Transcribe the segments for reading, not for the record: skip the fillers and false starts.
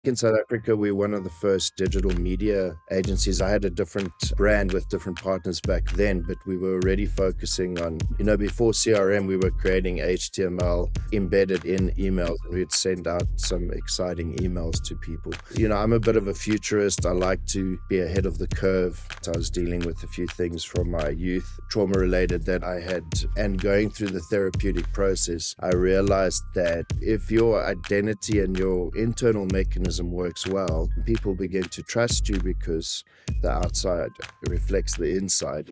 In South Africa, we're one of the first digital media agencies. I had a different brand with different partners back then, but we were already focusing on, before CRM, we were creating HTML embedded in emails, and we'd send out some exciting emails to people. I'm a bit of a futurist. I like to be ahead of the curve. I was dealing with a few things from my youth, trauma related, that I had, and going through the therapeutic process, I realized that if your identity and your internal mechanism works well, people begin to trust you because the outside reflects the inside.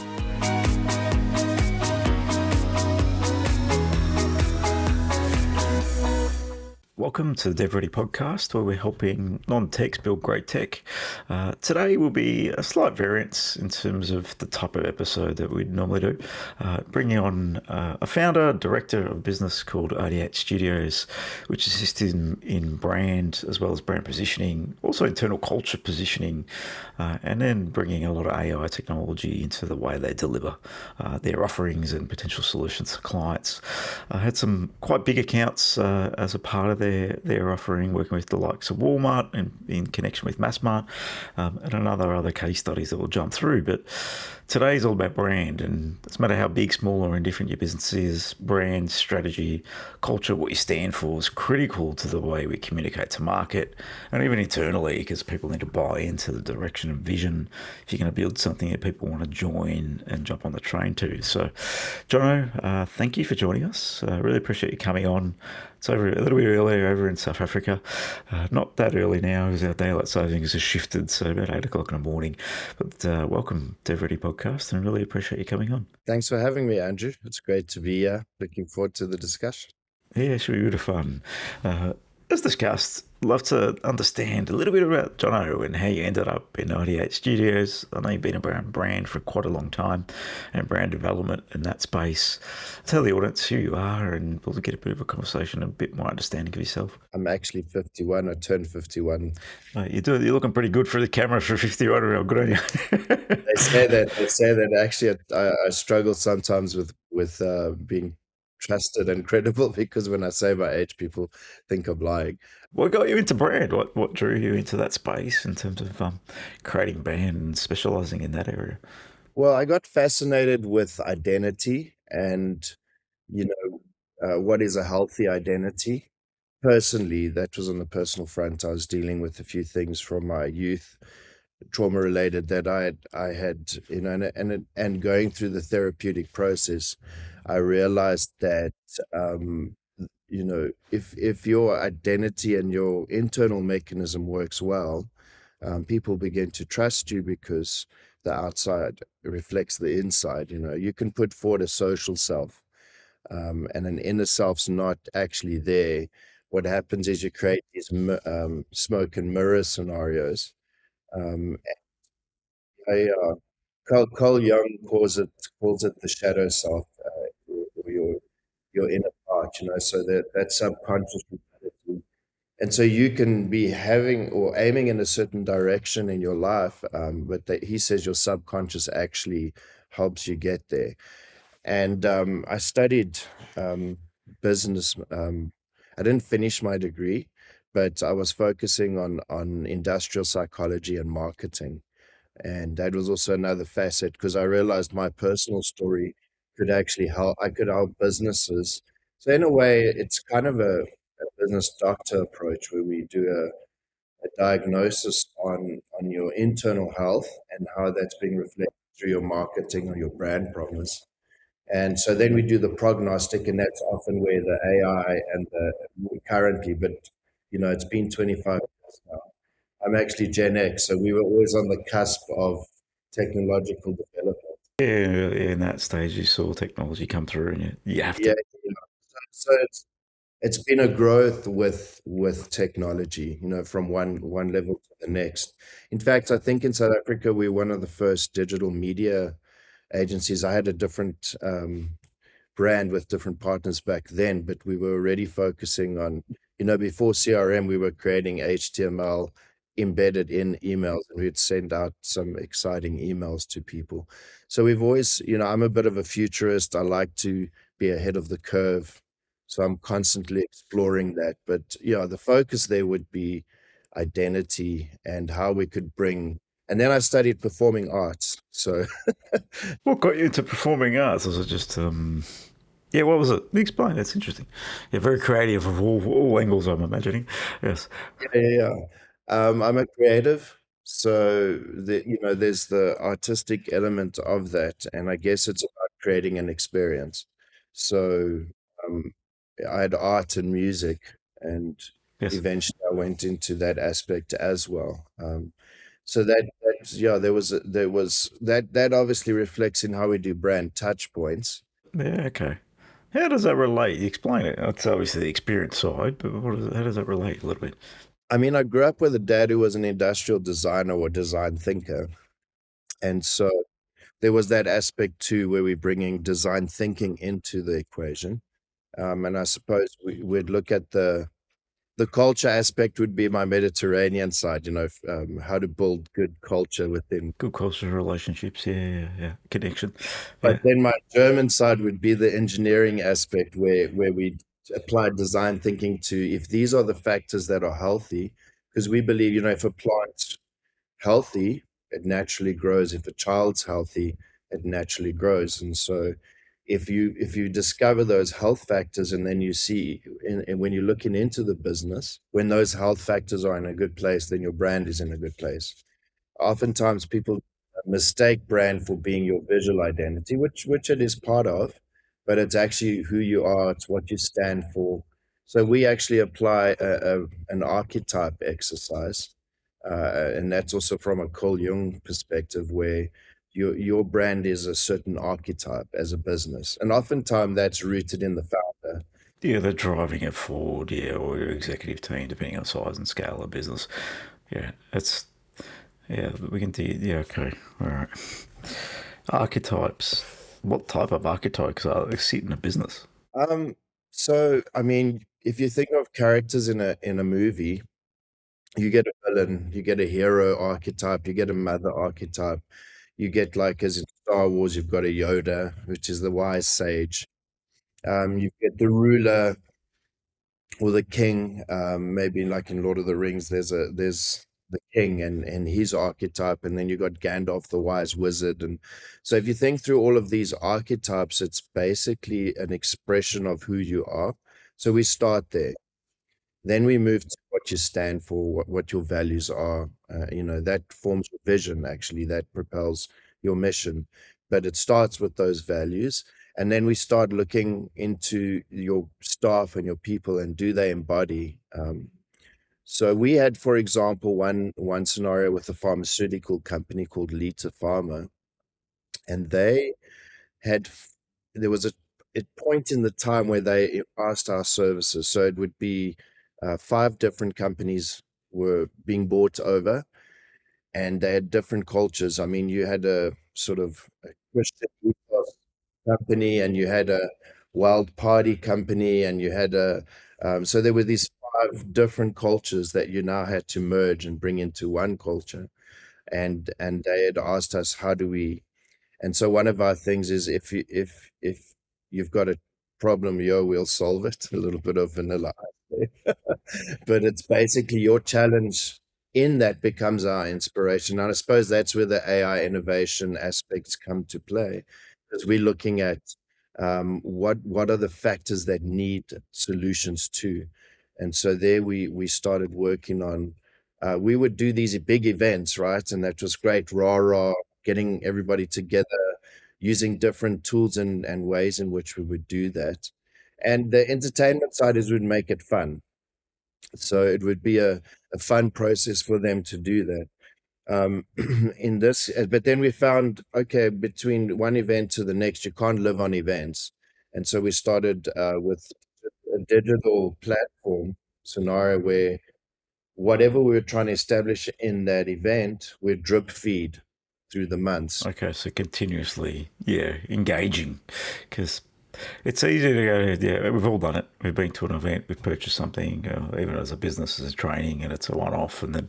Welcome to the DevReady podcast, where we're helping non-techs build great tech. Today will be a slight variance in terms of the type of episode that we'd normally do. Bringing on a founder, director of business called 88 Studios, which assists in brand as well as brand positioning, also internal culture positioning, and then bringing a lot of AI technology into the way they deliver their offerings and potential solutions to clients. I had some quite big accounts as a part of their offering, working with the likes of Walmart and in connection with Massmart, and other case studies that we'll jump through. But today's all about brand, and it's no matter how big, small, or indifferent your business is, brand, strategy, culture, what you stand for is critical to the way we communicate to market and even internally, because people need to buy into the direction and vision if you're going to build something that people want to join and jump on the train to. So, Jono, thank you for joining us. I really appreciate you coming on. It's over a little bit earlier over in South Africa. Not that early now, because our daylight savings has shifted, so about 8 o'clock in the morning. But welcome to DevReady podcast, and really appreciate you coming on. Thanks for having me, Andrew. It's great to be here. Looking forward to the discussion. Yeah, it should be really fun. As discussed, love to understand a little bit about Jono and how you ended up in 88 Studios. I know you've been around brand for quite a long time and brand development in that space. Tell the audience who you are, and we'll get a bit of a conversation, a bit more understanding of yourself. I'm actually 51. I turned 51. You're looking pretty good for the camera for 51. Good on you. They say that. Actually, I struggle sometimes with being trusted and credible, because when I say my age, people think I'm lying. What got you into brand? What drew you into that space in terms of creating brand and specializing in that area? Well, I got fascinated with identity and, what is a healthy identity. Personally, that was on the personal front. I was dealing with a few things from my youth, trauma related, that I had, and going through the therapeutic process, I realized that, if your identity and your internal mechanism works well, people begin to trust you because the outside reflects the inside. You can put forward a social self, and an inner self's not actually there. What happens is you create these smoke and mirror scenarios. Um, Carl Jung calls it the shadow self, or your inner part. So that subconscious reality. And so you can be having or aiming in a certain direction in your life, but he says your subconscious actually helps you get there. And I studied business. I didn't finish my degree, but I was focusing on industrial psychology and marketing. And that was also another facet, because I realized my personal story could actually help. I could help businesses. So in a way, it's kind of a business doctor approach, where we do a diagnosis on your internal health and how that's being reflected through your marketing or your brand promise. And so then we do the prognostic, and that's often where the AI and the currently, but it's been 25 years now. I'm actually Gen X, so we were always on the cusp of technological development. Yeah, in that stage, you saw technology come through, and you have to. Yeah, so it's been a growth with technology, from one level to the next. In fact, I think in South Africa, we're one of the first digital media agencies. I had a different brand with different partners back then, but we were already focusing on, before CRM, we were creating HTML embedded in emails, and we'd send out some exciting emails to people. So we've always, I'm a bit of a futurist. I like to be ahead of the curve. So I'm constantly exploring that. But the focus there would be identity and how we could bring. And then I studied performing arts. So What got you into performing arts? Was it just yeah, what was it? Explain. That's interesting. Yeah, very creative of all angles, I'm imagining. Yes. yeah. I'm a creative, so there's the artistic element of that, and I guess it's about creating an experience. So um, I had art and music, and Yes. eventually I went into that aspect as well. So that yeah, there was that obviously reflects in how we do brand touch points. Yeah. Okay. How does that relate? Explain it. It's obviously the experience side, but how does that relate a little bit? I mean, I grew up with a dad who was an industrial designer or design thinker, and so there was that aspect too where we're bringing design thinking into the equation. And I suppose we'd look at the culture aspect would be my Mediterranean side, how to build good culture within. Good cultural relationships. Yeah. Connection. But Yeah. then my German side would be the engineering aspect where we apply design thinking to if these are the factors that are healthy, because we believe, if a plant's healthy, it naturally grows. If a child's healthy, it naturally grows. And so if you discover those health factors and then you see and when you're looking into the business, when those health factors are in a good place, then your brand is in a good place. Oftentimes people mistake brand for being your visual identity, which it is part of, but it's actually who you are, it's what you stand for. So we actually apply an archetype exercise, and that's also from a Carl Jung perspective, where your brand is a certain archetype as a business, and oftentimes that's rooted in the founder. Yeah, they're driving it forward, yeah, or your executive team, depending on size and scale of business. Yeah, we can do, yeah, okay, all right. Archetypes. What type of archetypes are sit in a business? Um, so I mean, if you think of characters in a movie, you get a villain, you get a hero archetype, you get a mother archetype, you get, like, as in Star Wars, you've got a Yoda, which is the wise sage. You get the ruler or the king. Maybe like in Lord of the Rings, there's the king and his archetype, and then you got Gandalf, the wise wizard. And so if you think through all of these archetypes, it's basically an expression of who you are. So we start there. Then we move to what you stand for, what your values are. That forms your vision, actually, that propels your mission. But it starts with those values. And then we start looking into your staff and your people, and do they embody? So we had, for example, one scenario with a pharmaceutical company called Lita Pharma, and had there was a point in the time where they asked our services. So it would be 5 different companies were being bought over, and they had different cultures. I mean, you had a sort of a Christian ethos company, and you had a wild party company, and you had so there were these 5 different cultures that you now had to merge and bring into one culture. And they had asked us, how do we. And so one of our things is, if you've got a problem, we'll solve it. A little bit of vanilla ice there. But it's basically your challenge in that becomes our inspiration. And I suppose that's where the AI innovation aspects come to play, because we're looking at what are the factors that need solutions to. And so there we started working on. We would do these big events, right? And that was great, rah, getting everybody together, using different tools and ways in which we would do that. And the entertainment side is we'd make it fun. So it would be a fun process for them to do that. In this, but then we found, okay, between one event to the next, you can't live on events. And so we started with a digital platform scenario where whatever we were trying to establish in that event, we drip feed through the months. Okay, so continuously, yeah, engaging, because it's easy to go, yeah, we've all done it. We've been to an event, we've purchased something, even as a business, as a training, and it's a one-off, and then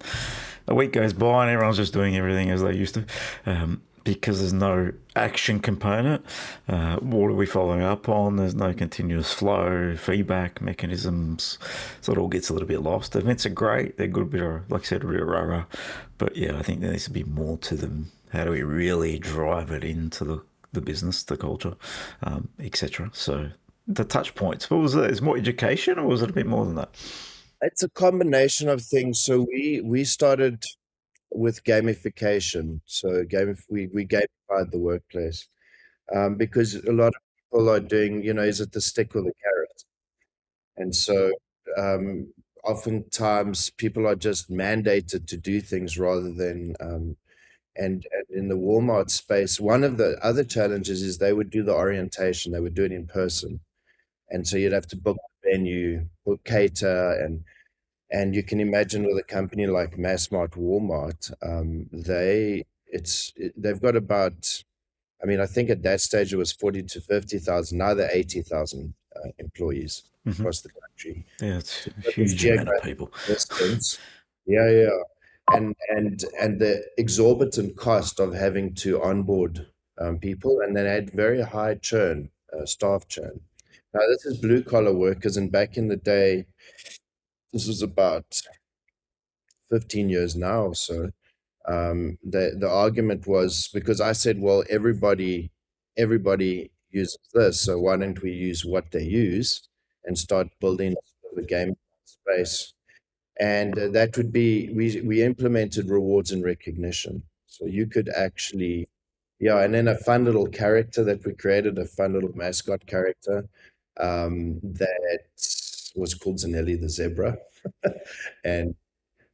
a week goes by and everyone's just doing everything as they used to. because there's no action component. What are we following up on? There's no continuous flow, feedback mechanisms, so it all gets a little bit lost. Events are great; they're good, bit of, like I said, a bit of rah-rah. But yeah, I think there needs to be more to them. How do we really drive it into the business, the culture, etc. So the touch points. What was it? Is more education, or was it a bit more than that? It's a combination of things. So we started with gamification. So we gamified the workplace, because a lot of people are doing, is it the stick or the carrot? And so oftentimes people are just mandated to do things rather than and in the Walmart space, one of the other challenges is they would do the orientation, they would do it in person. And so you'd have to book the venue, book cater, and you can imagine with a company like Massmart Walmart, they've got about, I mean, I think at that stage it was 40 to 50,000. Now they're 80,000 employees Mm-hmm. across the country. Yeah, it's So a with this huge amount of geographic people. distance, yeah, yeah, and the exorbitant cost of having to onboard people, and then had very high churn, staff churn. Now this is blue collar workers, and back in the day, this was about 15 years now or so. The argument was because I said, well, everybody uses this, so why don't we use what they use and start building a game space? And that would be we implemented rewards and recognition, so you could actually, yeah, and then a fun little character that we created, a fun little mascot character that was called Zanelli the zebra, and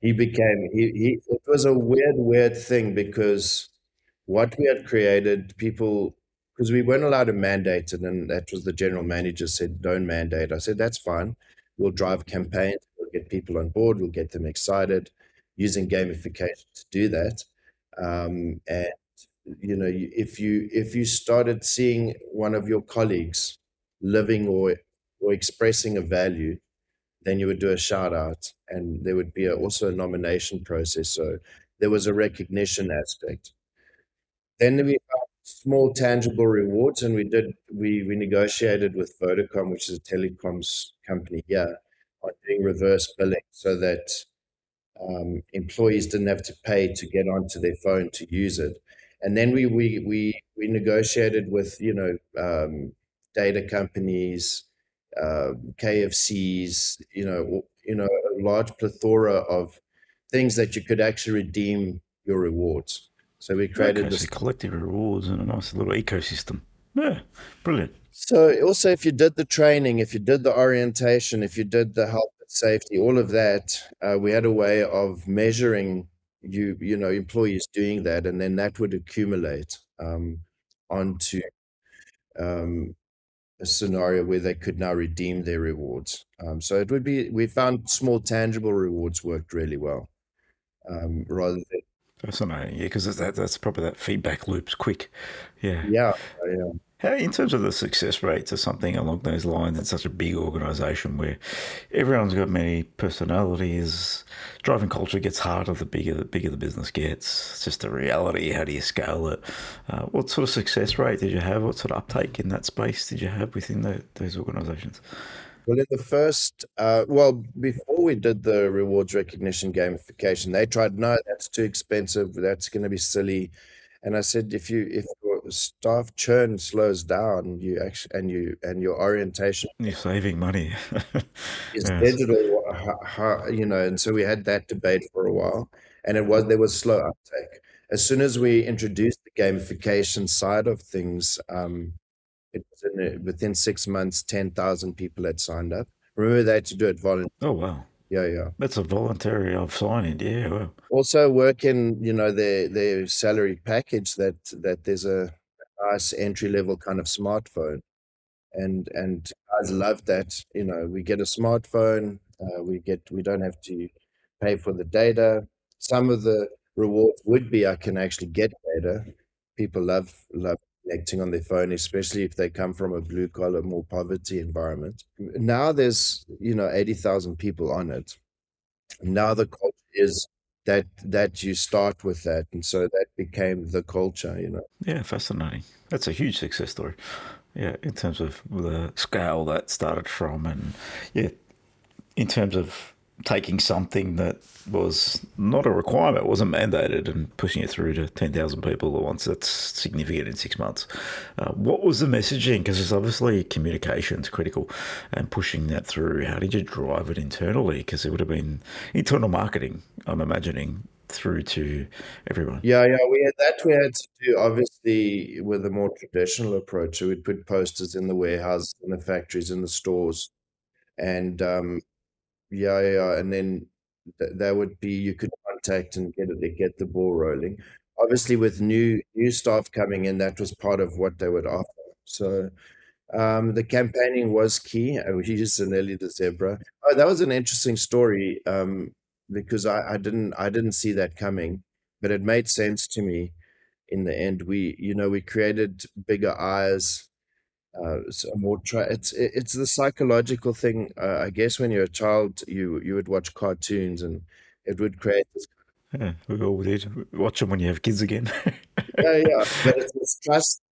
he became he it was a weird thing because what we had created, people, because we weren't allowed to mandate it, and that was the general manager said, don't mandate. I said, that's fine. We'll drive campaigns, we'll get people on board, we'll get them excited using gamification to do that. And if you started seeing one of your colleagues living or expressing a value, then you would do a shout out, and there would be also a nomination process. So there was a recognition aspect. Then we got small tangible rewards, and we negotiated with Vodacom, which is a telecoms company here, on doing reverse billing so that employees didn't have to pay to get onto their phone to use it. And then we negotiated with data companies, KFCs, a large plethora of things that you could actually redeem your rewards. So we created Okay, so this. collective rewards and a nice little ecosystem. Yeah, brilliant. So also, if you did the training, if you did the orientation, if you did the health and safety, all of that, we had a way of measuring employees doing that, and then that would accumulate onto um, a scenario where they could now redeem their rewards. So it would be, we found small tangible rewards worked really well, rather than, Fascinating, yeah, because that's probably that feedback loop's quick. Yeah. yeah, yeah. How, in terms of the success rates or something along those lines, in such a big organisation where everyone's got many personalities, driving culture gets harder the bigger the business gets. It's just a reality. How do you scale it? What sort of success rate did you have? What sort of uptake in that space did you have within those organisations? Well, in the first, before we did the rewards recognition gamification, they tried, no, that's too expensive. That's going to be silly. And I said, if your staff churn slows down, you actually, and your orientation You're saving money. is Yes. digital, and so we had that debate for a while, and there was slow uptake. As soon as we introduced the gamification side of things, within 6 months, 10,000 people had signed up. Remember, they had to do it voluntarily. Oh, wow. Yeah, yeah. That's a voluntary of signing. Yeah, well. Also, work in their salary package that there's a nice entry level kind of smartphone, and guys love that. We get a smartphone. We don't have to pay for the data. Some of the rewards would be I can actually get data. People love connecting on their phone, especially if they come from a blue collar, more poverty environment. Now there's 80,000 people on it. Now the culture is that you start with that, and so that became the culture, you know. Yeah, fascinating. That's a huge success story. Yeah, in terms of the scale that started from, and yeah, in terms of taking something that was not a requirement, wasn't mandated, and pushing it through to 10,000 people at once. That's significant in 6 months. What was the messaging? Because it's obviously communication's critical, and pushing that through. How did you drive it internally? Because it would have been internal marketing, I'm imagining, through to everyone. Yeah, we had to do obviously with a more traditional approach. So we'd put posters in the warehouse, in the factories, in the stores, and and then that would be you could contact and get the ball rolling. Obviously, with new staff coming in, that was part of what they would offer. So the campaigning was key. We used Nelly the zebra. Oh, that was an interesting story because I didn't see that coming, but it made sense to me in the end. We created bigger eyes, so more it's the psychological thing. I guess when you're a child, you would watch cartoons and it would create this. Yeah, we all did. Watch them when you have kids again. Yeah, but it's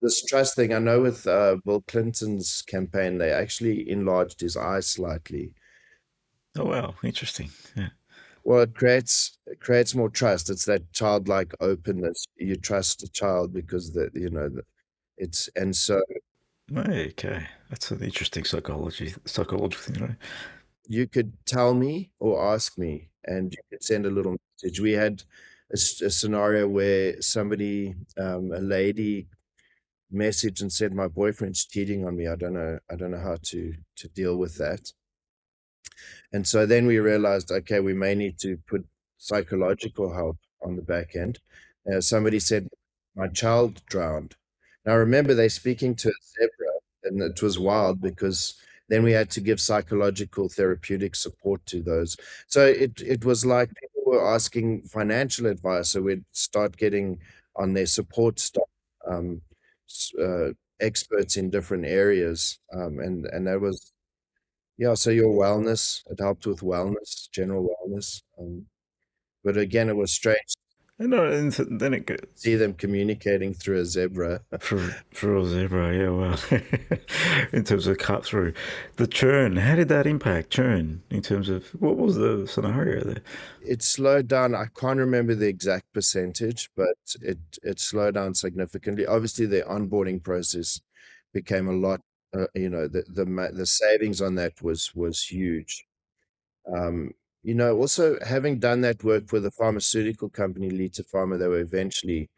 this trust thing. I know with Bill Clinton's campaign, they actually enlarged his eyes slightly. Oh wow, interesting. Yeah. Well, it creates more trust. It's that childlike openness. You trust a child because it's and so Okay, that's an interesting psychological thing, right? you could tell me or ask me, and you could send a little message. We had a scenario where a lady, messaged and said, "My boyfriend's cheating on me. I don't know how to deal with that." And so then we realized, okay, we may need to put psychological help on the back end. Somebody said, "My child drowned." Now remember, they're speaking to a zebra, and it was wild because then we had to give psychological therapeutic support to those. So it was like people were asking financial advice, so we'd start getting on their support staff, um, experts in different areas, and that was yeah, so your wellness, it helped with wellness, general wellness. But again, it was strange to And, then it goes see them communicating through a zebra. for a zebra. Yeah, well, in terms of cut through the churn, how did that impact churn? In terms of what was the scenario there? It slowed down. I can't remember the exact percentage, but it slowed down significantly. Obviously, the onboarding process became a lot. The savings on that was huge. Um, also having done that work with a pharmaceutical company, Lita Pharma, they were eventually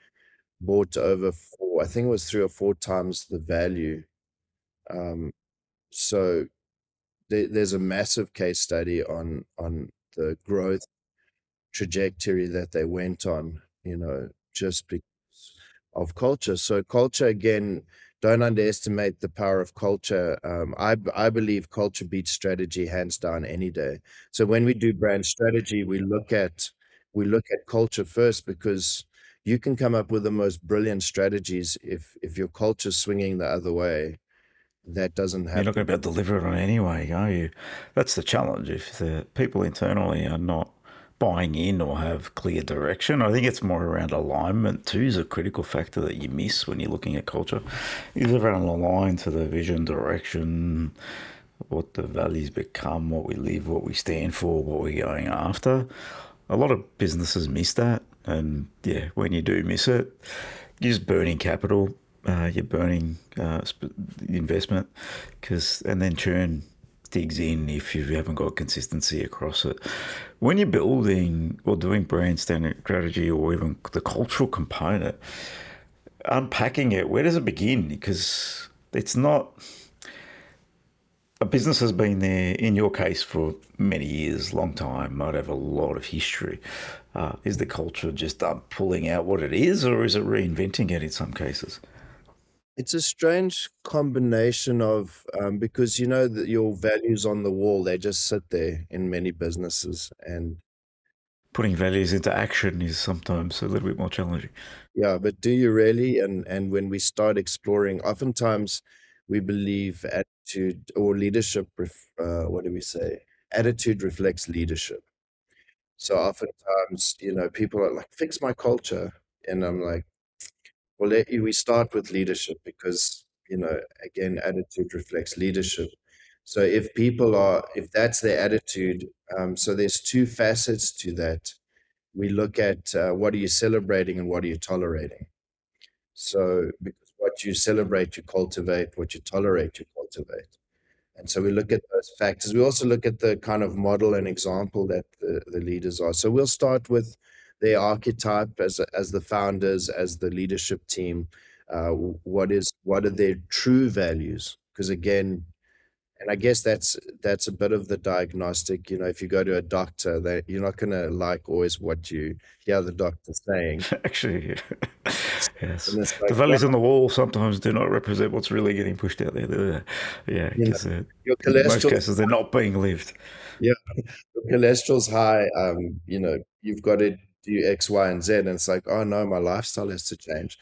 bought over for, I think it was 3 or 4 times the value. Um, so there's a massive case study on the growth trajectory that they went on, just because of culture. So culture, again, don't underestimate the power of culture. I believe culture beats strategy hands down any day. So when we do brand strategy, we look at culture first because you can come up with the most brilliant strategies if your culture's swinging the other way. That doesn't You're not happen. going to be able to deliver it on anyway, are you? That's the challenge. If the people internally are not buying in or have clear direction, I think it's more around alignment too is a critical factor that you miss when you're looking at culture. Is everyone aligned to the vision, direction, what the values become, what we live, what we stand for, what we're going after? A lot of businesses miss that, and yeah, when you do miss it, you're just burning capital. You're burning investment, and then churn digs in if you haven't got consistency across it. When you're building or doing brand standard strategy or even the cultural component, unpacking it, where does it begin? Because it's not a business has been there in your case for many years, long time, might have a lot of history. Is the culture just pulling out what it is, or is it reinventing it in some cases? It's a strange combination of because you know that your values on the wall, they just sit there in many businesses. And Putting values into action is sometimes a little bit more challenging. yeah, but do you really? And when we start exploring, oftentimes we believe attitude or leadership, what do we say? Attitude reflects leadership. So oftentimes, people are like, fix my culture. And I'm like, well, we start with leadership because, again, attitude reflects leadership. So if that's their attitude, so there's two facets to that. We look at what are you celebrating and what are you tolerating. So because what you celebrate, you cultivate, what you tolerate, you cultivate. And so we look at those factors. We also look at the kind of model and example that the leaders are. So we'll start with their archetype as the founders, as the leadership team. What are their true values? Because again, and I guess that's a bit of the diagnostic. If you go to a doctor, you're not going to like always what you hear the doctor saying. Actually, yes. And it's The like, well, values on the wall sometimes do not represent what's really getting pushed out there. Yeah, you know, because your in most cholesterol, cases they're not being lived. yeah, your cholesterol's high. You've got to do X, Y, and Z, and it's like, oh no, my lifestyle has to change.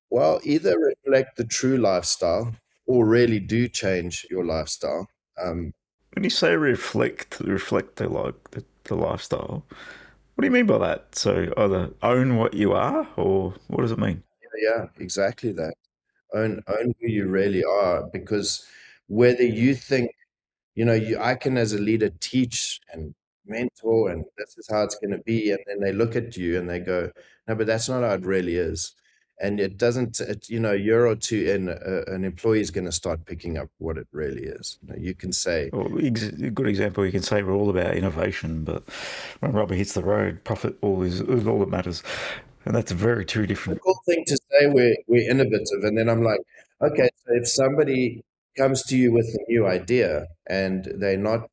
Well, either reflect the true lifestyle or really do change your lifestyle. Um, When you say reflect the lifestyle, what do you mean by that? So either own what you are, or what does it mean? yeah, exactly that. Own who you really are, because whether you think, I can as a leader teach and mentor, and this is how it's going to be, and then they look at you and they go, no, but that's not how it really is. And it doesn't, a year or two in, an employee is going to start picking up what it really is. You can say, Well, a good example, you can say we're all about innovation, but when rubber hits the road, profit is all that matters. And that's very two a different. cool thing to say, we're innovative. And then I'm like, okay, so if somebody comes to you with a new idea and they're not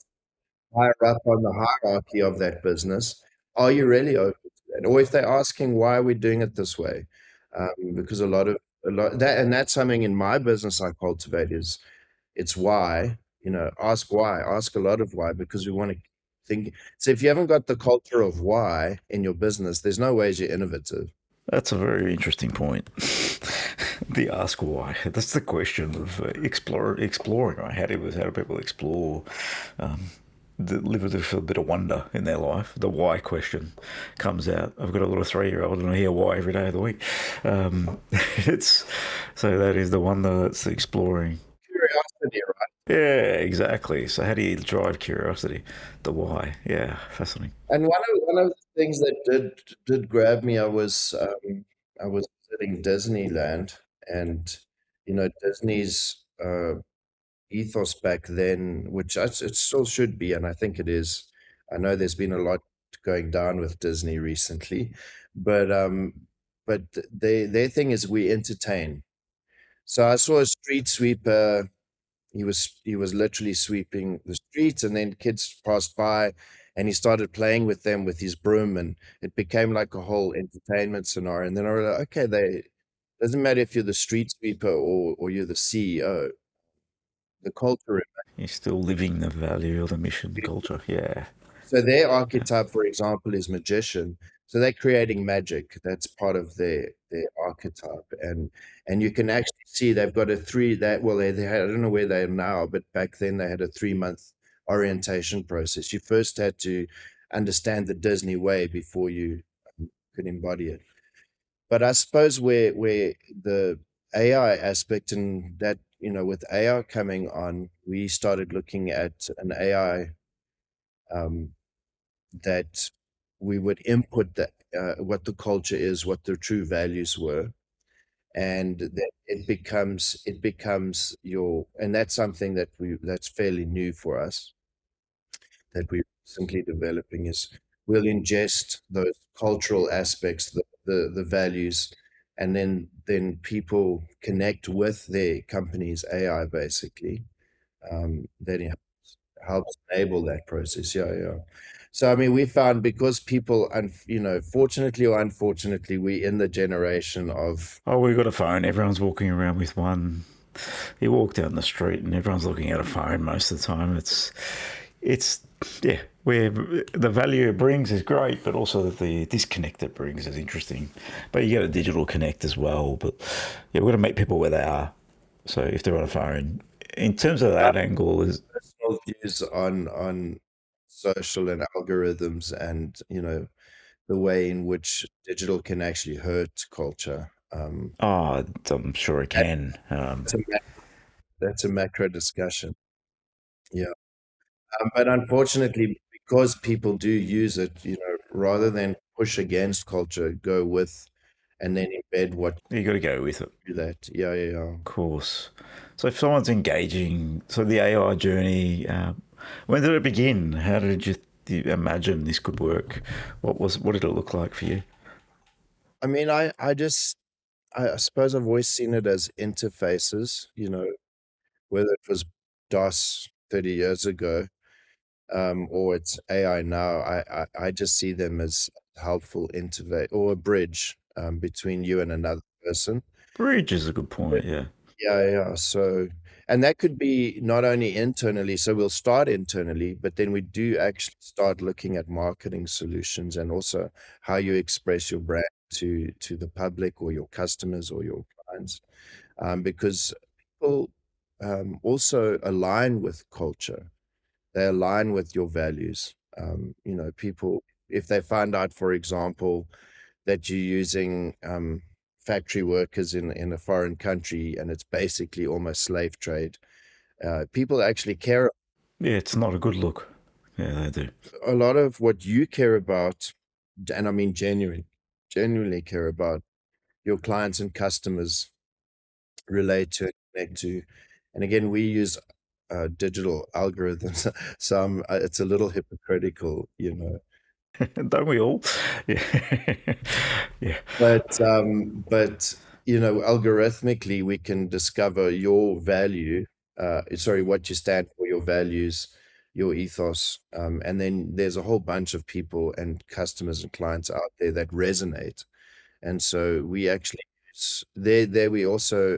higher up on the hierarchy of that business, are you really open to that? Or if they're asking, why are we doing it this way? Because a lot that, and that's something in my business I cultivate is it's why, ask why, ask a lot of why, because we want to think. So if you haven't got the culture of why in your business, there's no ways you're innovative. That's a very interesting point. The ask why. That's the question of exploring. Right? How do people explore? Um, live with a bit of wonder in their life. The why question comes out. I've got a little 3-year-old and I hear why every day of the week. It's so that is the wonder that's exploring. Curiosity, right? Yeah, exactly. So how do you drive curiosity? The why. Yeah, fascinating. And one of the things that did grab me, I was visiting Disneyland, and Disney's ethos back then, which it still should be, and I think it is. I know there's been a lot going down with Disney recently, but their thing is we entertain. So I saw a street sweeper. He was literally sweeping the streets, and then kids passed by, and he started playing with them with his broom, and it became like a whole entertainment scenario. And then I was like, okay, they doesn't matter if you're the street sweeper or you're the CEO, the culture. You're still living the value of the mission culture. Yeah. So their archetype, for example, is magician. So they're creating magic. That's part of their archetype, and you can actually see they've got a three that well they had, I don't know where they are now, but back then they had a 3-month orientation process. You first had to understand the Disney way before you could embody it. But I suppose where the AI aspect, and that with AI coming on, we started looking at an AI um, that we would input what the culture is, what the true values were, and that it becomes your, and that's something that's fairly new for us, that we're recently developing, is we'll ingest those cultural aspects, the values, and then people connect with their company's AI basically. That helps enable that process. Yeah, yeah. So I mean, we found because people, fortunately or unfortunately, we in the generation of Oh, we've got a phone. Everyone's walking around with one. You walk down the street and everyone's looking at a phone most of the time. It's yeah. Where the value it brings is great, but also the disconnect it brings is interesting. But you get a digital connect as well. But yeah, we're going to meet people where they are. So if they're on a phone, in terms of that angle, is personal views on social and algorithms and, the way in which digital can actually hurt culture. Oh, I'm sure it That, can. that's, a, that's a macro discussion. Yeah. But unfortunately, because people do use it, rather than push against culture, go with and then embed what You got to go with it. you do that. Yeah, yeah, yeah. Of course. So if someone's engaging, so the AI journey, when did it begin? How did you imagine this could work? What did it look like for you? I mean, I suppose I've always seen it as interfaces, whether it was DOS 30 years ago, or it's AI now. I just see them as helpful interface or a bridge between you and another person. Bridge is a good point. Yeah. Yeah, yeah. So, and that could be not only internally, so we'll start internally, but then we do actually start looking at marketing solutions and also how you express your brand to the public or your customers or your clients. Because people also align with culture. They align with your values. People, if they find out, for example, that you're using factory workers in a foreign country and it's basically almost slave trade. People actually care Yeah, it's not a good look. Yeah, they do. a lot of what you care about, and I mean genuinely care about your clients and customers relate to, connect to. And again, we use digital algorithms, so it's a little hypocritical. Don't we all? Yeah. Yeah. But algorithmically, we can discover your value. Sorry, what you stand for, your values, your ethos, and then there's a whole bunch of people and customers and clients out there that resonate. And so we actually there we also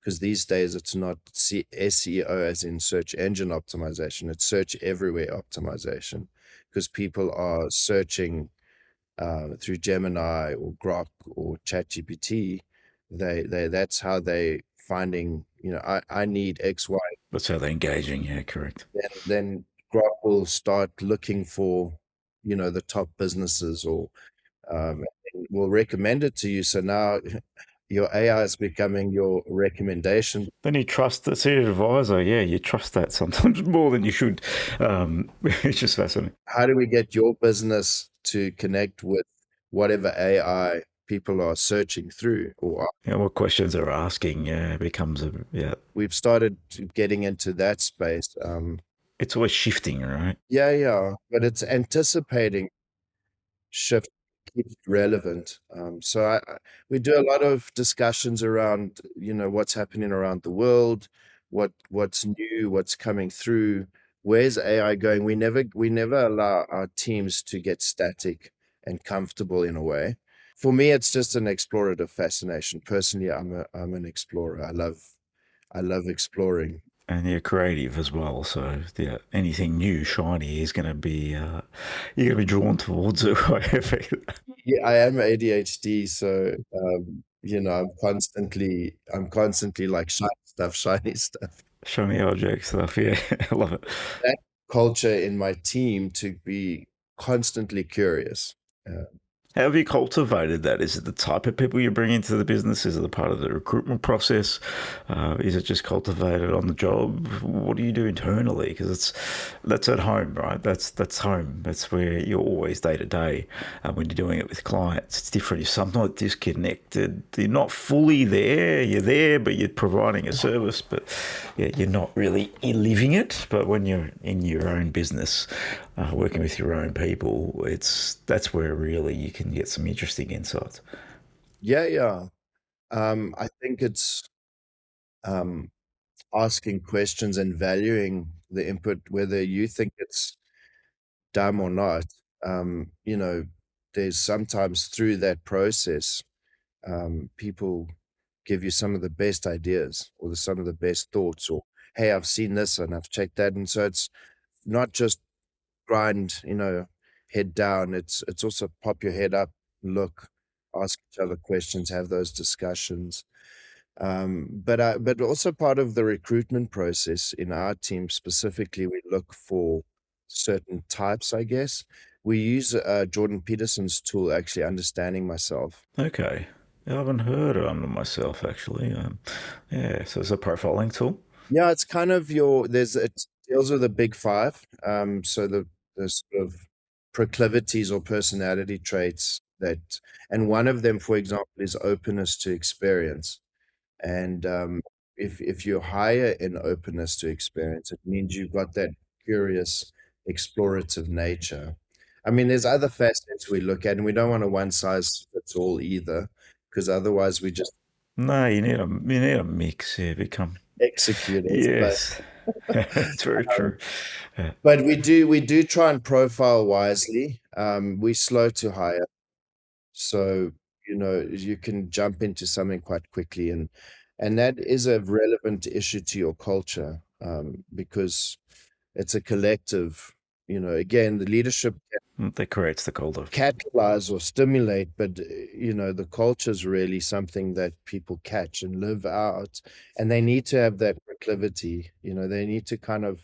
because these days it's not SEO as in search engine optimization, it's search everywhere optimization because people are searching through Gemini or Grok or ChatGPT. That's how they finding, I need X, Y. That's how they're engaging. Yeah, correct. Then Grok will start looking for, the top businesses or and will recommend it to you. So now your AI is becoming your recommendation. Then you trust the senior advisor. Yeah, you trust that sometimes more than you should. It's just fascinating. How do we get your business to connect with whatever AI people are searching through or Yeah, what questions they're asking. Yeah, becomes a yeah. we've started getting into that space. It's always shifting, right? Yeah, yeah, but it's anticipating shift, keeps it relevant. We do a lot of discussions around, what's happening around the world, what's new, what's coming through, where's AI going. We never allow our teams to get static and comfortable in a way. For me, it's just an explorative fascination. Personally, I'm an explorer. I love exploring. And you're creative as well. So yeah, anything new, shiny is going to be you're going to be drawn towards it. Yeah, I am ADHD, so I'm constantly like shiny stuff. Shiny object stuff. Yeah, I love it. That culture in my team to be constantly curious. Uh, How have you cultivated that? Is it the type of people you bring into the business? Is it a part of the recruitment process? Is it just cultivated on the job? What do you do internally? Because that's at home, right? That's home. That's where you're always day to day. When you're doing it with clients, it's different. You're somewhat disconnected. You're not fully there. You're there, but you're providing a service. But yeah, you're not really living it. But when you're in your own business, working with your own people, that's where really you can get some interesting insights. yeah, yeah. I think it's um, asking questions and valuing the input, whether you think it's dumb or not. Um, you know, there's sometimes through that process, people give you some of the best ideas or some of the best thoughts, or hey, I've seen this and I've checked that, and so it's not just grind, head down. It's also pop your head up, look, ask each other questions, have those discussions. But also part of the recruitment process in our team specifically, we look for certain types, I guess. We use Jordan Peterson's tool, actually, Understanding Myself. Okay. I haven't heard of them myself, actually. Yeah, so it's a profiling tool. Yeah, it's kind of it deals with the big five. So the sort of proclivities or personality traits and one of them, for example, is openness to experience. And if you're higher in openness to experience, it means you've got that curious, explorative nature. I mean, there's other facets we look at, and we don't want a one size fits all either, because otherwise we just No, you need a mix. Yeah, become execute it. yes. It's very true. Yeah. But we do try and profile wisely. We slow to hire, so you can jump into something quite quickly, and that is a relevant issue to your culture, because it's a collective. Again, the leadership That creates the culture. catalyze or stimulate, but the culture is really something that people catch and live out, and they need to have that proclivity. They need to kind of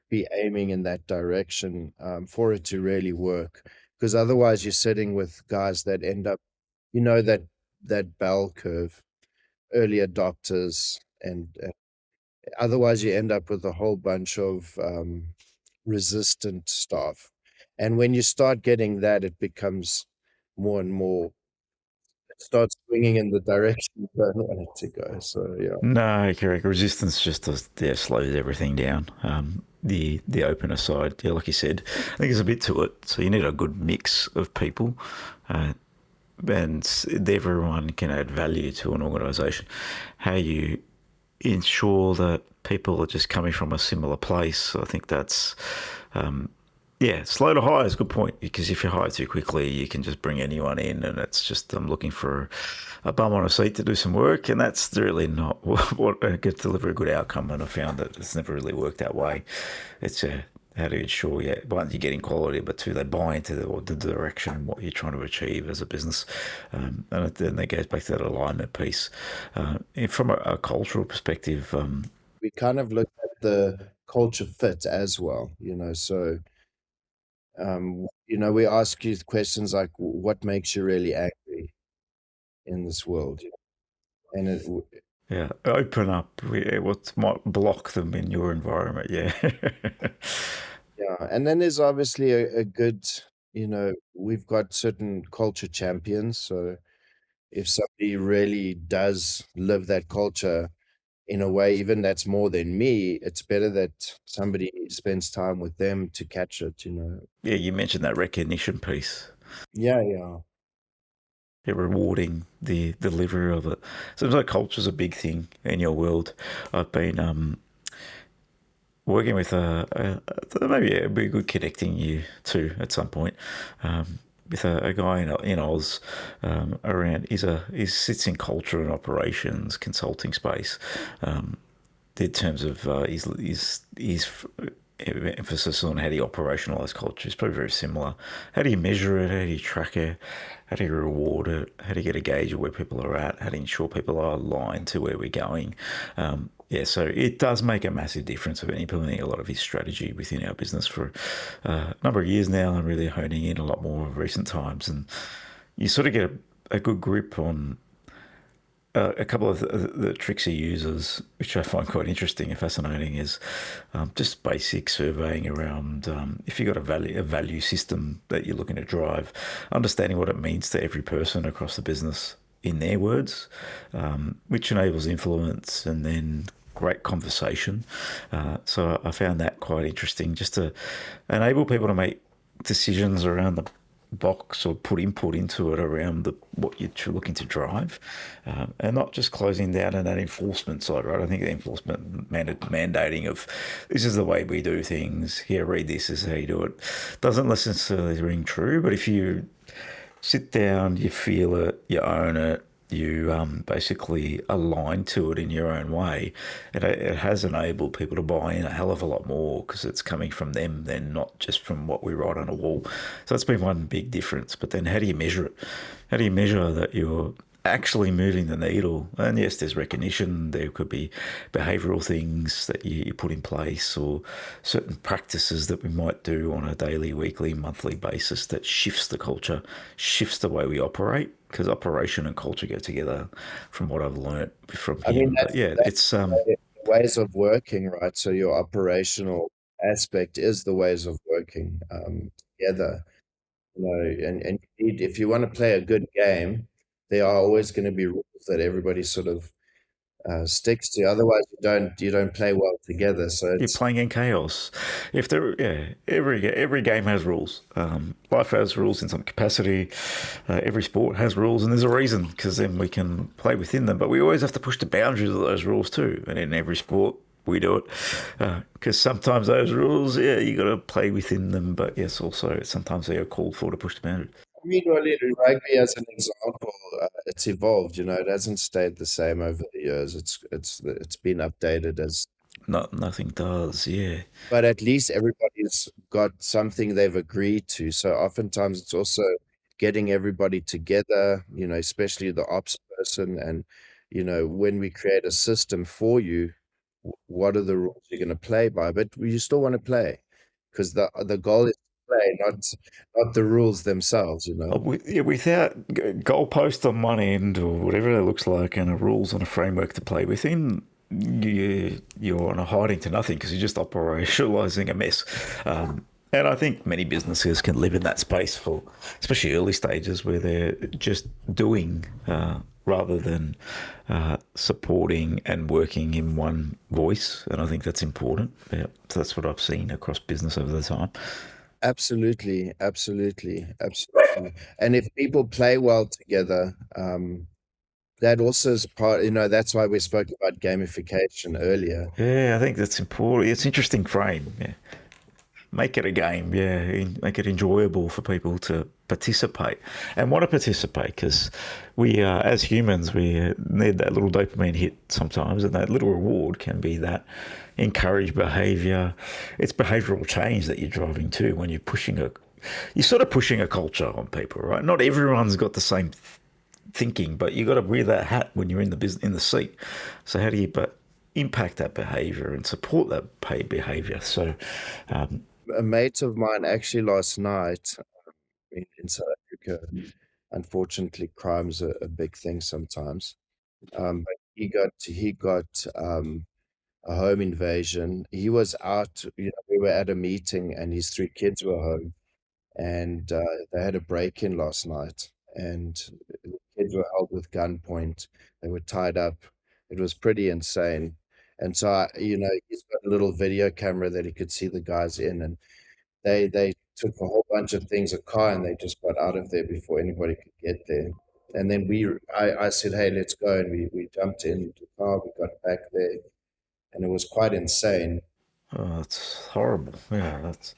be aiming in that direction, for it to really work. Because otherwise, you're sitting with guys that end up, that bell curve, early adopters, and otherwise you end up with a whole bunch of resistant staff. And when you start getting that, it becomes more and more. It starts swinging in the direction you don't want it to go. So yeah. No, correct. Resistance just slows everything down. The opener side, yeah, like you said, I think there's a bit to it. So you need a good mix of people, and everyone can add value to an organisation. How you ensure that people are just coming from a similar place, I think that's slow to hire is a good point, because if you hire too quickly, you can just bring anyone in, and it's just I'm looking for a bum on a seat to do some work, and that's really not what could deliver a good outcome. And I found that it's never really worked that way. It's how to ensure, one, you're getting quality, but two, they buy into the direction and what you're trying to achieve as a business. And then that goes back to that alignment piece. From a cultural perspective, We kind of look at the culture fit as well, so we ask you questions like, what makes you really angry in this world? And yeah, open up what might block them in your environment. Yeah. yeah, and then there's obviously a good, we've got certain culture champions. So if somebody really does live that culture in a way, even that's more than me, it's better that somebody spends time with them to catch it. Yeah, you mentioned that recognition piece. Yeah, yeah. Rewarding the delivery of it. Seems like culture's a big thing in your world. I've been working with maybe it'd be good connecting you to at some point, with a guy in Oz, around. He sits in culture and operations consulting space, in terms of his emphasis on how do you operationalise culture is probably very similar. How do you measure it? How do you track it? How do you reward it? How do you get a gauge of where people are at? How do you ensure people are aligned to where we're going? So it does make a massive difference. I've been implementing a lot of his strategy within our business for a number of years now, and really honing in a lot more of recent times. And you sort of get a good grip on a couple of the tricks he uses, which I find quite interesting and fascinating, is just basic surveying around, if you've got a value system that you're looking to drive, understanding what it means to every person across the business in their words, which enables influence and then great conversation. So I found that quite interesting, just to enable people to make decisions around the box or put input into it around what you're looking to drive, and not just closing down on that enforcement side, right? I think the enforcement mandating of this is the way we do things, here, read this is how you do it, doesn't necessarily ring true. But if you sit down, you feel it, you own it, you basically align to it in your own way, it has enabled people to buy in a hell of a lot more, because it's coming from them then, not just from what we write on a wall. So that's been one big difference. But then how do you measure it? How do you measure that you're actually moving the needle. And yes, there's recognition. There could be behavioural things that you put in place, or certain practices that we might do on a daily, weekly, monthly basis that shifts the culture, shifts the way we operate. Because operation and culture go together, from what I've learnt from I mean, him. But yeah, that's it's the ways of working, right? So your operational aspect is the ways of working together. And if you want to play a good game, there are always going to be rules that everybody sort of sticks to. Otherwise, you don't play well together. So you're it's playing in chaos. If there, yeah, every game has rules. Life has rules in some capacity. Every sport has rules, and there's a reason, because then we can play within them. But we always have to push the boundaries of those rules too. And in every sport, we do it, because sometimes those rules, yeah, you got to play within them. But yes, also sometimes they are called for to push the boundaries. I mean, really, rugby as an example, it's evolved. It hasn't stayed the same over the years. It's been updated as, Nothing does. Yeah, but at least everybody's got something they've agreed to. So oftentimes it's also getting everybody together, especially the ops person. And, when we create a system for you, what are the rules you're going to play by? But you still want to play, because the goal is to play, not the rules themselves. Yeah, without goalposts on one end or whatever it looks like, and a rules and a framework to play within, you're on a hiding to nothing, because you're just operationalizing a mess. And I think many businesses can live in that space for, especially early stages, where they're just doing, rather than supporting and working in one voice. And I think that's important. Yeah, so that's what I've seen across business over the time. Absolutely, absolutely, absolutely. And if people play well together, that also is that's why we spoke about gamification earlier. Yeah, I think that's important. It's interesting frame. Yeah. Make it a game, yeah. Make it enjoyable for people to participate and want to participate, because we, as humans, we need that little dopamine hit sometimes, and that little reward can be that encouraged behaviour. It's behavioural change that you're driving to when you're sort of pushing a culture on people, right? Not everyone's got the same thinking, but you got to wear that hat when you're in the business, in the seat. So how do you impact that behaviour and support that paid behaviour? So A mate of mine actually last night in South Africa, unfortunately, crime's a big thing sometimes. But he got a home invasion. He was out, we were at a meeting and his three kids were home, and they had a break-in last night, and the kids were held with gunpoint. They were tied up. It was pretty insane. And so, he's got a little video camera that he could see the guys in, and they took a whole bunch of things, a car, and they just got out of there before anybody could get there. And then I said, hey, let's go. And we jumped into the car, we got back there, and it was quite insane. oh, it's horrible. Yeah, that's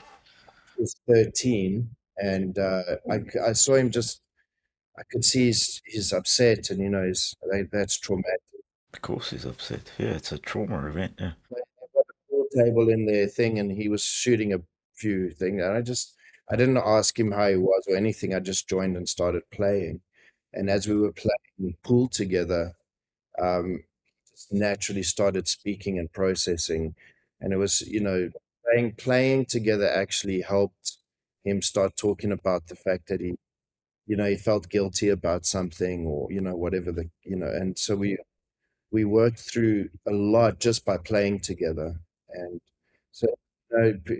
He was 13, and I saw him just, I could see he's upset, and that's traumatic. of course he's upset. Yeah, it's a trauma event. Yeah, They got a pool table in their thing, and he was shooting a few things, and I didn't ask him how he was or anything. I just joined and started playing, and as we were playing pool together, just naturally started speaking and processing, and it was playing together actually helped him start talking about the fact that he felt guilty about something, or whatever and so we worked through a lot just by playing together. And so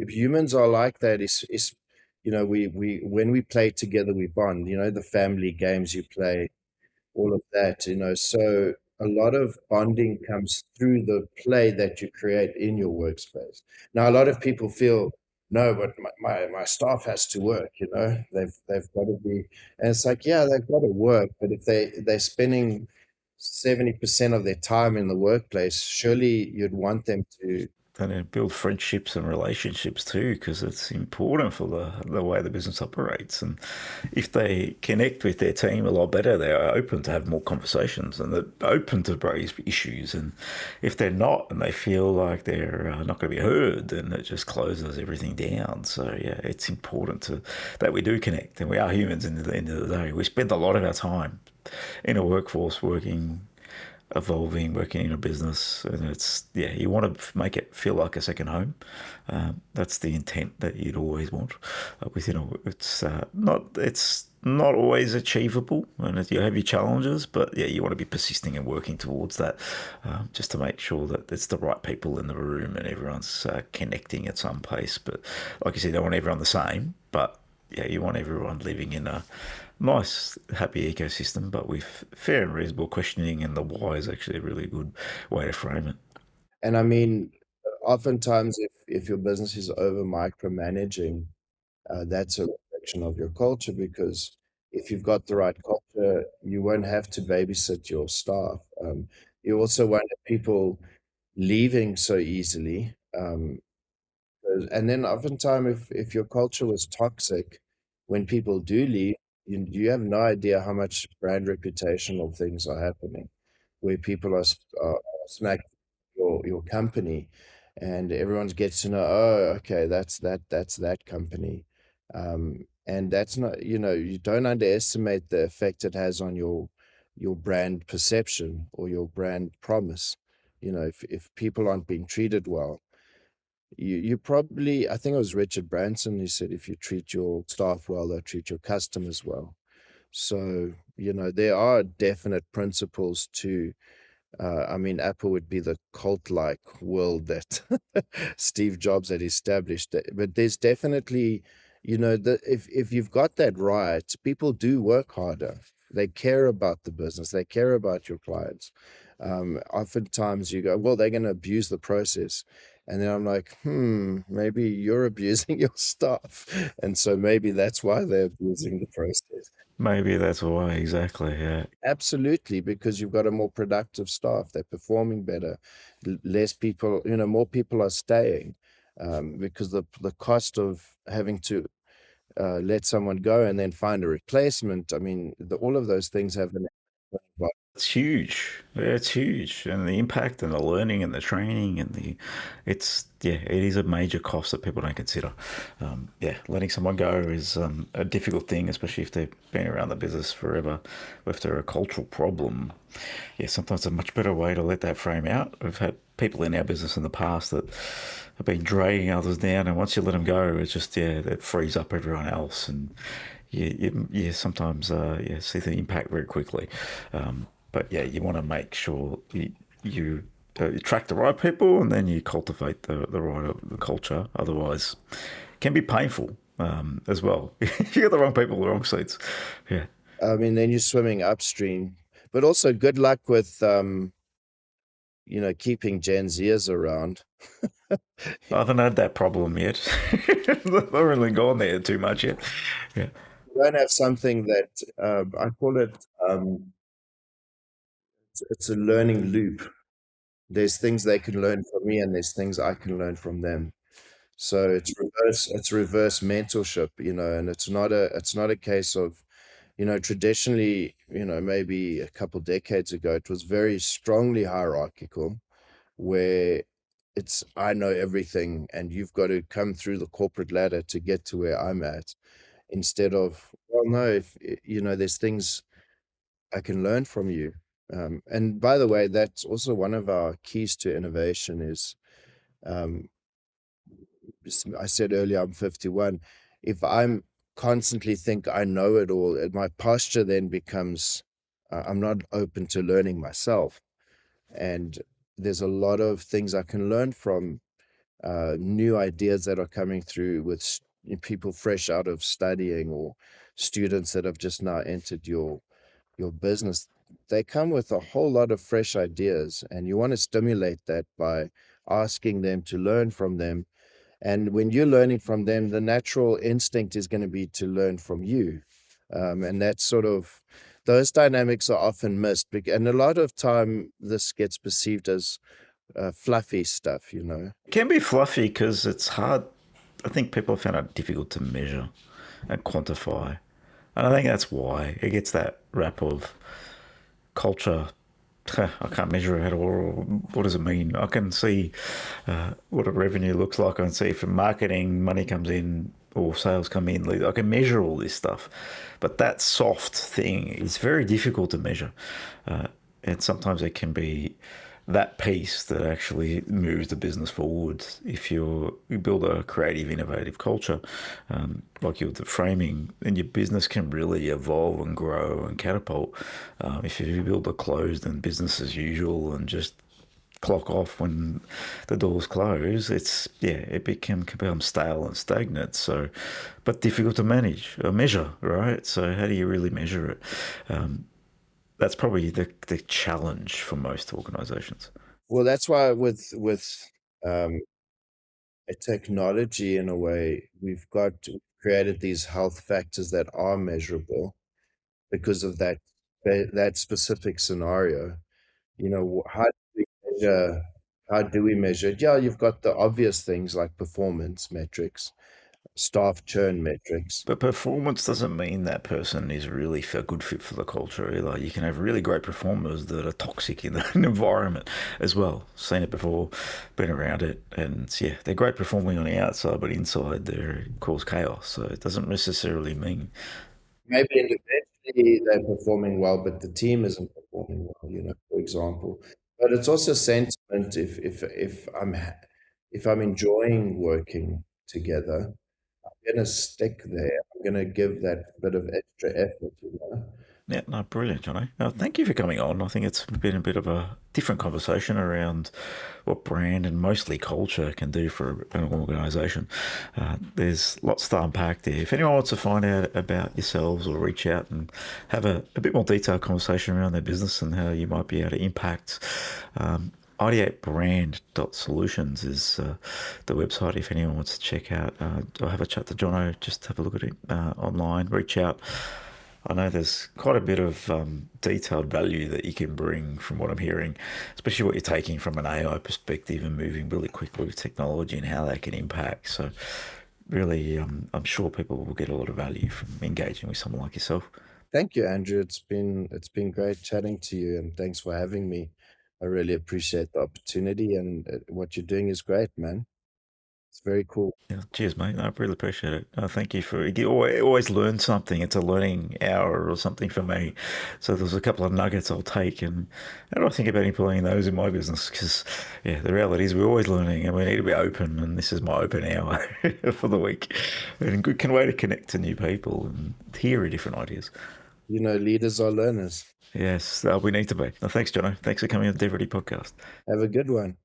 humans are like that. Is we when we play together, we bond. The family games you play, all of that. So a lot of bonding comes through the play that you create in your workspace. Now, a lot of people feel, no, but my staff has to work. They've got to be, and it's like, yeah, they've got to work, but if they're spending 70% of their time in the workplace, surely you'd want them to and then build friendships and relationships too, because it's important for the way the business operates. And if they connect with their team a lot better, they're open to have more conversations and they're open to raise issues. And if they're not and they feel like they're not going to be heard, then it just closes everything down. So yeah, it's important that we do connect, and we are humans. In the end of the day, we spend a lot of our time in a workforce working, evolving, working in a business, and it's you want to make it feel like a second home. That's the intent that you'd always want. It's not always achievable, and you have your challenges, but you want to be persisting and working towards that, just to make sure that it's the right people in the room and everyone's connecting at some pace. But like you said, you don't want everyone the same, but you want everyone living in a nice, happy ecosystem, but with fair and reasonable questioning, and the why is actually a really good way to frame it. And I mean, oftentimes, if your business is over micromanaging, that's a reflection of your culture, because if you've got the right culture, you won't have to babysit your staff. You also won't have people leaving so easily. And then oftentimes, if your culture was toxic, when people do leave, you have no idea how much brand reputational things are happening, where people are smacking your company, and everyone gets to know, oh, okay, that's that company. And that's not, you don't underestimate the effect it has on your brand perception or your brand promise. If people aren't being treated well, you probably, I think it was Richard Branson who said, if you treat your staff well, they'll treat your customers well. So, there are definite principles to, I mean, Apple would be the cult-like world that Steve Jobs had established. But there's definitely, if you've got that right, people do work harder. They care about the business. They care about your clients. Oftentimes you go, well, they're going to abuse the process. And then I'm like, maybe you're abusing your staff. And so maybe that's why they're abusing the process. Maybe that's why, exactly. Yeah. Absolutely, because you've got a more productive staff. They're performing better. Less people, more people are staying, because the cost of having to let someone go and then find a replacement. I mean, all of those things have an impact. It's huge. Yeah, it's huge, and the impact and the learning and the training and it is a major cost that people don't consider. Letting someone go is a difficult thing, especially if they've been around the business forever. If they're a cultural problem, sometimes a much better way to let that frame out. We've had people in our business in the past that have been dragging others down, and once you let them go, it's just that frees up everyone else, and you sometimes see the impact very quickly. But you want to make sure you attract the right people, and then you cultivate the right the culture. Otherwise, it can be painful as well. If you get the wrong people, the wrong seats. Yeah. I mean, then you're swimming upstream. But also good luck with, keeping Gen Zers around. I haven't had that problem yet. I've not really gone there too much yet. Yeah. You don't have something that, I call it, it's a learning loop. There's things they can learn from me, and there's things I can learn from them. So it's reverse mentorship, and it's not a case of, traditionally, maybe a couple decades ago, it was very strongly hierarchical, where it's, I know everything and you've got to come through the corporate ladder to get to where I'm at, instead of, well, no, if, there's things I can learn from you. And by the way, that's also one of our keys to innovation is, um, I said earlier, I'm 51. If I'm constantly think I know it all, my posture then becomes, I'm not open to learning myself. And there's a lot of things I can learn from, new ideas that are coming through with people fresh out of studying, or students that have just now entered your business. They come with a whole lot of fresh ideas, and you want to stimulate that by asking them to learn from them. And when you're learning from them, the natural instinct is going to be to learn from you. And that's sort of, those dynamics are often missed. And a lot of time, this gets perceived as, fluffy stuff, you know. It can be fluffy because it's hard. I think people have found it difficult to measure and quantify. And I think that's why it gets that rap of culture. I can't measure it at all. What does it mean? I can see what a revenue looks like. I can see if marketing money comes in or sales come in. I can measure all this stuff. But that soft thing is very difficult to measure. And sometimes it can be that piece that actually moves the business forward. If you build a creative, innovative culture, like you're the framing, then your business can really evolve and grow and catapult. If you build a closed and business as usual and just clock off when the doors close, it becomes stale and stagnant. So, but difficult to manage or measure, right? So how do you really measure it? That's probably the challenge for most organizations. Well, that's why with um, a technology, in a way, we've created these health factors that are measurable because of that specific scenario. You know, measure? How do we measure it? Yeah, you've got the obvious things like performance metrics, staff churn metrics. But performance doesn't mean that person is really a good fit for the culture either. You can have really great performers that are toxic in the environment as well. Seen it before, been around it, and yeah, they're great performing on the outside, but inside they cause chaos. So it doesn't necessarily mean. Maybe individually they're performing well, but the team isn't performing well, you know, for example. But it's also sentiment if I'm enjoying working together, I'm gonna stick there. I'm gonna give that bit of extra effort, you know. Yeah, no, brilliant, Johnny. Thank you for coming on. I think it's been a bit of a different conversation around what brand and mostly culture can do for an organisation. There's lots to unpack there. If anyone wants to find out about yourselves or reach out and have a bit more detailed conversation around their business and how you might be able to impact, ideatebrand.solutions is the website if anyone wants to check out. I'll have a chat to Jono, just have a look at it online, reach out. I know there's quite a bit of detailed value that you can bring from what I'm hearing, especially what you're taking from an AI perspective and moving really quickly with technology and how that can impact. So, really, I'm sure people will get a lot of value from engaging with someone like yourself. Thank you, Andrew. It's been great chatting to you, and thanks for having me. I really appreciate the opportunity, and what you're doing is great, man. It's very cool. Yeah, cheers, mate. I really appreciate it. Thank you for you always learn something. It's a learning hour or something for me. So there's a couple of nuggets I'll take, and how do I think about employing those in my business? Because yeah, the reality is we're always learning, and we need to be open. And this is my open hour for the week, and a good way to connect to new people and hear different ideas. You know, leaders are learners. Yes, we need to be. Thanks, Jono. Thanks for coming on the DevReady podcast. Have a good one.